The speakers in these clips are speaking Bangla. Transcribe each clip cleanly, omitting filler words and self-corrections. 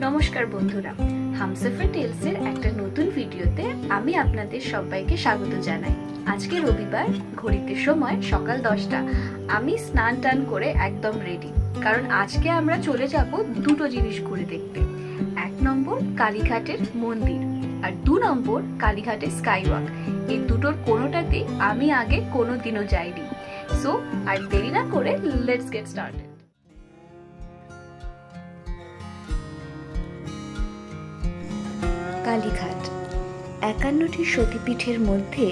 নমস্কার বন্ধুরা, হামসফর টেলসের একটা নতুন ভিডিওতে আমি আপনাদের সবাইকে স্বাগত জানাই। আজকে রবিবার, ঘড়িতে সময় সকাল 10টা। আমি স্নান টান করে একদম রেডি, কারণ আজকে আমরা চলে যাব দুটো জিনিস ঘুরে দেখতে। 1 নম্বর কালীঘাটের মন্দির আর 2 নম্বর কালীঘাটের স্কাইওয়াক। এই দুটোর কোনোটাতে আমি আগে কোনোদিনও যাইনি। সো আর দেরি না করে লেটস গেট স্টার্টেড। কালীঘাট 51টি সতীপীঠের মধ্যে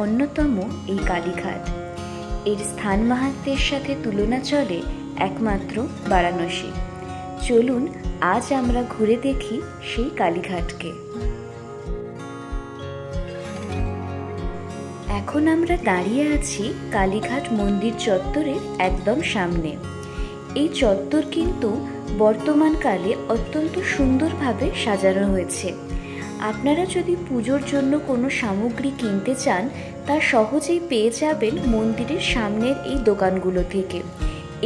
অন্যতম এই কালীঘাট। এর স্থান মাহাত্ম্যের সাথে তুলনা চলে একমাত্র বারাণসী। চলুন আজ আমরা ঘুরে দেখি সেই কালীঘাটকে। এখন আমরা দাঁড়িয়ে আছি কালীঘাট মন্দির চত্বরের একদম সামনে। এই চত্বর কিন্তু বর্তমানকালে অত্যন্ত সুন্দরভাবে সাজানো হয়েছে। আপনারা যদি পুজোর জন্য কোনো সামগ্রী কিনতে চান তা সহজেই পেয়ে যাবেন মন্দিরের সামনের এই দোকানগুলো থেকে।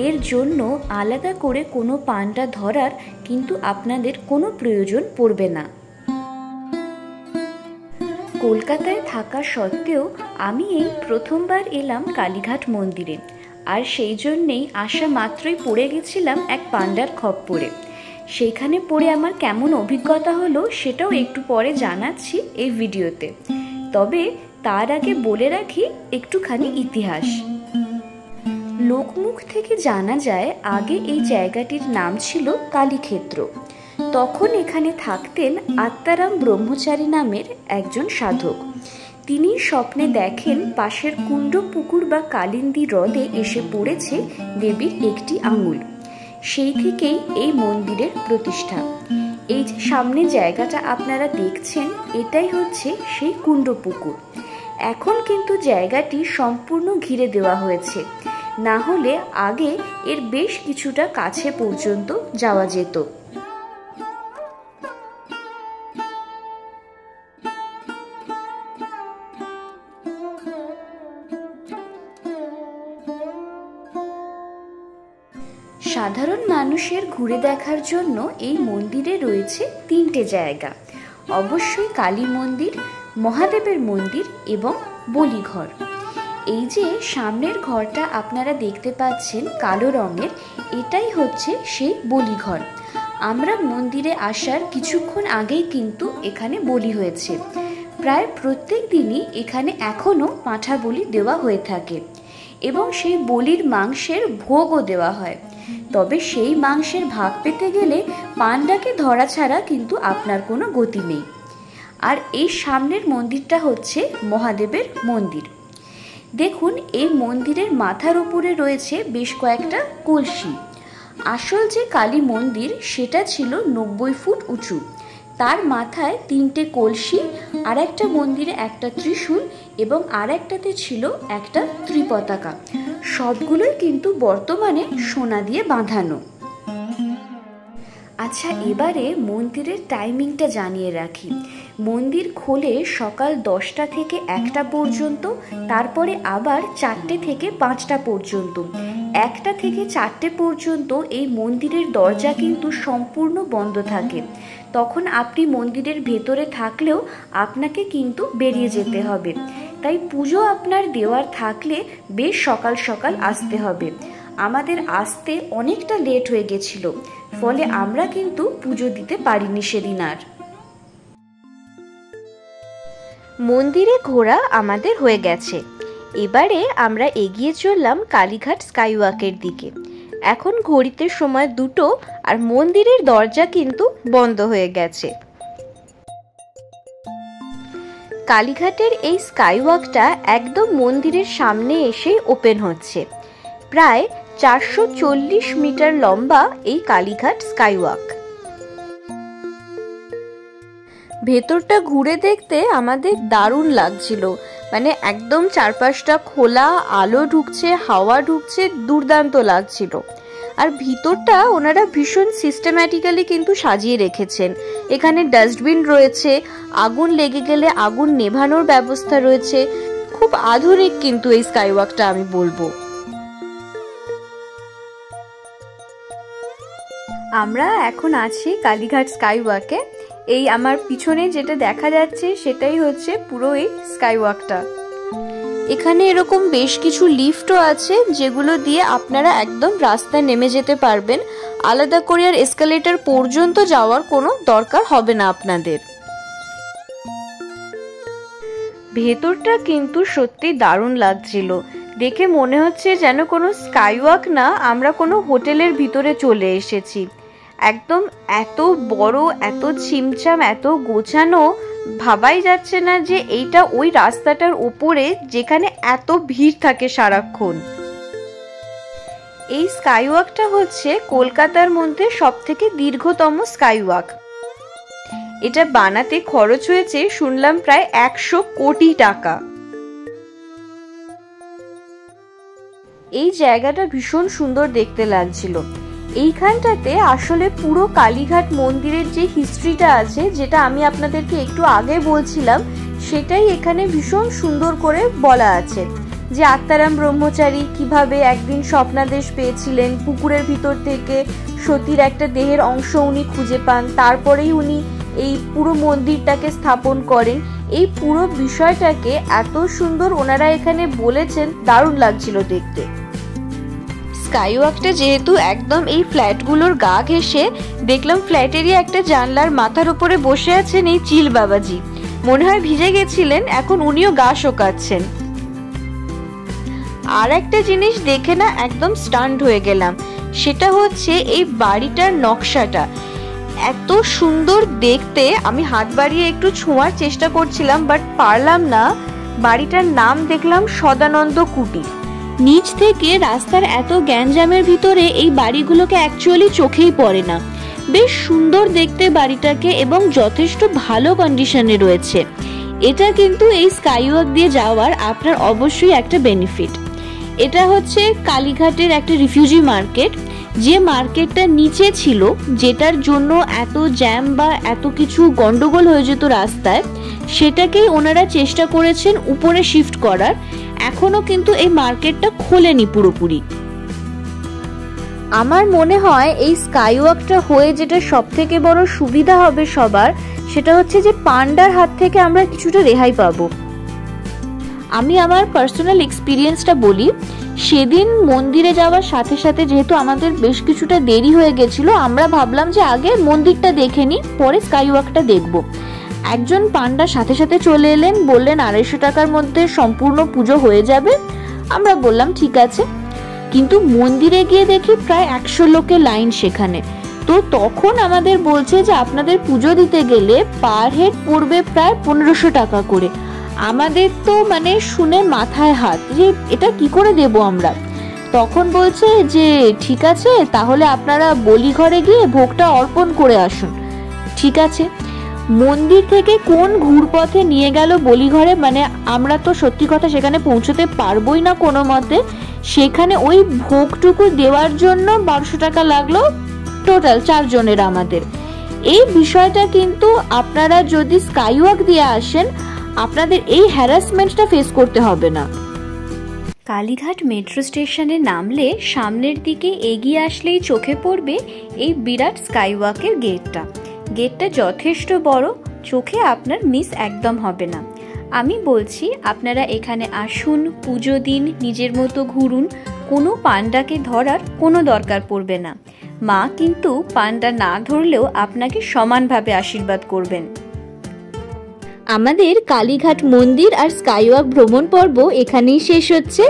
এর জন্য আলাদা করে কোনো পান্ডা ধরার কিন্তু আপনাদের কোনো প্রয়োজন পড়বে না। কলকাতায় থাকা সত্ত্বেও আমি এই প্রথমবার এলাম কালীঘাট মন্দিরে, আর সেই জন্যেই আসা মাত্রই পড়ে গেছিলাম এক পান্ডার খপ্পরে। সেইখানে পড়ে আমার কেমন অভিজ্ঞতা হলো সেটাও একটু পরে জানাচ্ছি এই ভিডিওতে। তবে তার আগে বলে রাখি একটুখানি ইতিহাস। লোকমুখ থেকে জানা যায় আগে এই জায়গাটির নাম ছিল কালীক্ষেত্র। তখন এখানে থাকতেন আত্মারাম ব্রহ্মচারী নামের একজন সাধক। তিনি স্বপ্নে দেখেন পাশের কুণ্ড পুকুর বা কালিন্দী হ্রদে এসে পড়েছে দেবীর একটি আঙুল। সেই থেকেই এই মন্দিরের প্রতিষ্ঠা। এই যে সামনে জায়গাটা আপনারা দেখছেন, এটাই হচ্ছে সেই কুণ্ড পুকুর। এখন কিন্তু জায়গাটি সম্পূর্ণ ঘিরে দেওয়া হয়েছে, না হলে আগে এর বেশ কিছুটা কাছে পর্যন্ত যাওয়া যেত। সাধারণ মানুষের ঘুরে দেখার জন্য এই মন্দিরে রয়েছে 3টে জায়গা। অবশ্যই কালী মন্দির, মহাদেবের মন্দির এবং বলিঘর। এই যে সামনের ঘরটা আপনারা দেখতে পাচ্ছেন কালো রঙের, এটাই হচ্ছে সেই বলিঘর। আমরা মন্দিরে আসার কিছুক্ষণ আগেই কিন্তু এখানে বলি হয়েছে। প্রায় প্রত্যেক দিনই এখানে এখনও পাঁঠা বলি দেওয়া হয়ে থাকে এবং সেই বলির মাংসের ভোগও দেওয়া হয়। তবে সেই মাংসের ভাগ পেতে গেলে পান্ডাকে ধরা ছাড়া কিন্তু আপনার কোনো গতি নেই। আর এই সামনের মন্দিরটা হচ্ছে মহাদেবের মন্দির। দেখুন, এই মন্দিরের মাথার উপরে রয়েছে বেশ কয়েকটা কলসি। আসল যে কালী মন্দির সেটা ছিল 90 ফুট উঁচু। তার মাথায় 3টে কলসি, আর একটা মন্দিরে একটা ত্রিশূল এবং আর একটাতে ছিল একটা ত্রিপতাকা। সবগুলোই কিন্তু বর্তমানে সোনা দিয়ে বাঁধানো। আচ্ছা, এবারে মন্দিরের টাইমিংটা জানিয়ে রাখি। মন্দির খোলে সকাল 10টা থেকে 1টা পর্যন্ত, তারপরে আবার 4টে থেকে 5টা পর্যন্ত। 1টা থেকে 4টে পর্যন্ত এই মন্দিরের দরজা কিন্তু সম্পূর্ণ বন্ধ থাকে। তখন আপনি মন্দিরের ভেতরে থাকলেও আপনাকে কিন্তু বেরিয়ে যেতে হবে। তাই পুজো আপনার দেওয়ার থাকলে বেশ সকাল সকাল আসতে হবে। আমাদের আসতে অনেকটা লেট হয়ে গেছিল, ফলে আমরা কিন্তু পুজো দিতে পারিনি সেদিন আর। মন্দিরে ঘোরা আমাদের হয়ে গেছে। এবারে আমরা এগিয়ে চললাম কালীঘাট স্কাইওয়াকের দিকে। এখন ঘড়িতে সময় 2টো, আর মন্দিরের দরজা কিন্তু বন্ধ হয়ে গেছে। কালীঘাটের এই স্কাইওয়াকটা একদম মন্দিরের সামনে এসে ওপেন হচ্ছে। প্রায় 440 মিটার লম্বা এই কালীঘাট স্কাইওয়াক। ভেতরটা ঘুরে দেখতে আমাদের দারুণ লাগছিল। মানে একদম চারপাশটা খোলা, আলো ঢুকছে, হাওয়া ঢুকছে, দুর্দান্ত লাগছিল। আর ভিতরটা ওনারা ভীষণ সিস্টেম্যাটিক্যালি কিন্তু সাজিয়ে রেখেছেন। এখানে ডাস্টবিন রয়েছে, আগুন লেগে গেলে আগুন নেভানোর ব্যবস্থা রয়েছে। খুব আধুনিক কিন্তু এই স্কাইওয়াকটা আমি বলবো। আমরা এখন আছি কালীঘাট স্কাইওয়াকে। এই আমার পিছনে যেটা দেখা যাচ্ছে সেটাই হচ্ছে পুরো এই স্কাইওয়াকটা। এখানে এরকম বেশ কিছু লিফটও আছে যেগুলো দিয়ে আপনারা একদম রাস্তায় নেমে যেতে পারবেন। আলাদা করে আর এসকালেটর পর্যন্ত যাওয়ার কোনো দরকার হবে না আপনাদের। ভেতরটা কিন্তু সত্যি দারুণ লাগছিল, দেখে মনে হচ্ছে যেন কোনো স্কাইওয়াক না, আমরা কোনো হোটেলের ভিতরে চলে এসেছি। একদম এত বড়, এত ছিমছাম, এত গোছানো, ভাবাই যাচ্ছে না যে এইটা ওই রাস্তাটার ওপরে যেখানে এত ভিড় থাকে সারাক্ষণ। এই স্কাইওয়াকটা হচ্ছে কলকাতার মধ্যে সবথেকে দীর্ঘতম স্কাইওয়াক। এটা বানাতে খরচ হয়েছে শুনলাম প্রায় 100 কোটি টাকা। এই জায়গাটা ভীষণ সুন্দর দেখতে লাগছিল। এইখানটাতে আসলে পুরো কালীঘাট মন্দিরের যে হিস্ট্রিটা আছে, যেটা আমি আপনাদেরকে একটু আগে বলছিলাম, সেটাই এখানে ভীষণ সুন্দর করে বলা আছে। যে আত্মারাম ব্রহ্মচারী কিভাবে একদিন স্বপ্নাদেশ পেয়েছিলেন, পুকুরের ভিতর থেকে সতীর একটা দেহের অংশ উনি খুঁজে পান, তারপরেই উনি এই পুরো মন্দিরটাকে স্থাপন করেন। এই পুরো বিষয়টাকে এত সুন্দর ওনারা এখানে বলেছেন, দারুণ লাগছিল দেখতে। স্কাইওয়াকটা যেহেতু একদম এই ফ্ল্যাটগুলোর গা ঘেঁষে, দেখলাম ফ্ল্যাটেরই একটা জানলার মাথার উপরে বসে আছেন এই চিল বাবাজি। মনে হয় ভিজে গেছিলেন, এখন উনিও গা শোকাচ্ছেন। আর একটা জিনিস দেখে না একদম স্টান্ড হয়ে গেলাম, সেটা হচ্ছে এই বাড়িটার নকশাটা এত সুন্দর দেখতে। আমি হাত বাড়িয়ে একটু ছোঁয়ার চেষ্টা করছিলাম, বাট পারলাম না। বাড়িটার নাম দেখলাম সদানন্দ কুটির। নিচ থেকে রাস্তার এত গ্যাঞ্জামের ভিতরে এই বাড়িগুলোকে অ্যাকচুয়ালি চোখেই পড়ে না। বেশ সুন্দর দেখতে বাড়িটাকে, এবং যথেষ্ট ভালো কন্ডিশনে রয়েছে। এটা কিন্তু এই স্কাইওয়াক দিয়ে যাওয়ার আপনার অবশ্যই একটা বেনিফিট। এটা হচ্ছে কালীঘাটের একটা রিফিউজি মার্কেট, যে মার্কেটটা নিচে ছিল, যেটার জন্য এত জ্যাম বা এত কিছু গন্ডগোল হয়ে যেত রাস্তায়, সেটাকেই ওনারা চেষ্টা করেছেন উপরে শিফট করার। এখনো কিন্তু এই মার্কেটটা খোলেনি পুরোপুরি। আমার মনে হয় এই স্কাইওয়াকটা হয়ে যেটা সব থেকে বড় সুবিধা হবে সবার, সেটা হচ্ছে যে পান্ডার হাত থেকে আমরা কিছুটা রেহাই পাবো। আমি আমার পার্সোনাল এক্সপিরিয়েন্সটা বলি। সেদিন মন্দিরে যাওয়ার সাথে সাথে যেহেতু আমাদের বেশ কিছুটা দেরি হয়ে গেছিল, আমরা ভাবলাম যে আগে মন্দিরটা দেখে নিই, পরে স্কাইওয়াকটা দেখব। একজন পান্ডা সাথে সাথে চলে এলেন, বললেন 250 টাকার মধ্যে সম্পূর্ণ পুজো হয়ে যাবে। আমরা বললাম ঠিক আছে, কিন্তু মন্দিরে গিয়ে দেখি প্রায় 100 লোকের লাইন সেখানে। তো তখন আমাদের বলছে যে আপনাদের পুজো দিতে গেলে পার হেড পড়বে প্রায় 1500 টাকা করে। আমাদের তো মানে শুনে মাথায় হাত, যে এটা কি করে দেব আমরা। তখন বলছে যে ঠিক আছে, তাহলে আপনারা বলি ঘরে গিয়ে ভোগটা অর্পণ করে আসুন। ঠিক আছে, মন্দির থেকে কোন ঘুরপথে নিয়ে গেল বলিঘরে, মানে আমরা তো সত্যি কথা সেখানে পৌঁছতে পারবোই না কোনো মতে। সেখানে ওই ভোগটুকু দেওয়ার জন্য 1200 টাকা লাগলো টোটাল 4 জনের আমাদের। এই বিষয়টা কিন্তু আপনারা যদি স্কাইওয়াক দিয়ে আসেন, আপনাদের এই হ্যারাসমেন্টটা ফেস করতে হবে না। কালীঘাট মেট্রো স্টেশনে নামলে সামনের দিকে এগিয়ে আসলেই চোখে পড়বে এই বিরাট স্কাইওয়াকের গেটটা। গেটটা যথেষ্ট বড়, চোখে আপনার মিস একদম হবে না। আমি বলছি আপনারা এখানে আসুন, পুজো দিন, নিজের মতো ঘুরুন, কোনো পান্ডাকে ধরার কোনো দরকার পড়বে না। মা কিন্তু পান্ডা না ধরলেও আপনাকে সমানভাবে আশীর্বাদ করবেন। আমাদের কালীঘাট মন্দির আর স্কাইওয়াক ভ্রমণ পর্ব এখানেই শেষ হচ্ছে।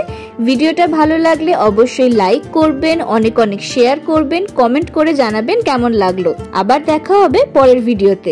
ভিডিওটা ভালো লাগলে অবশ্যই লাইক করবেন, অনেক অনেক শেয়ার করবেন, কমেন্ট করে জানাবেন কেমন লাগলো। আবার দেখা হবে পরের ভিডিওতে।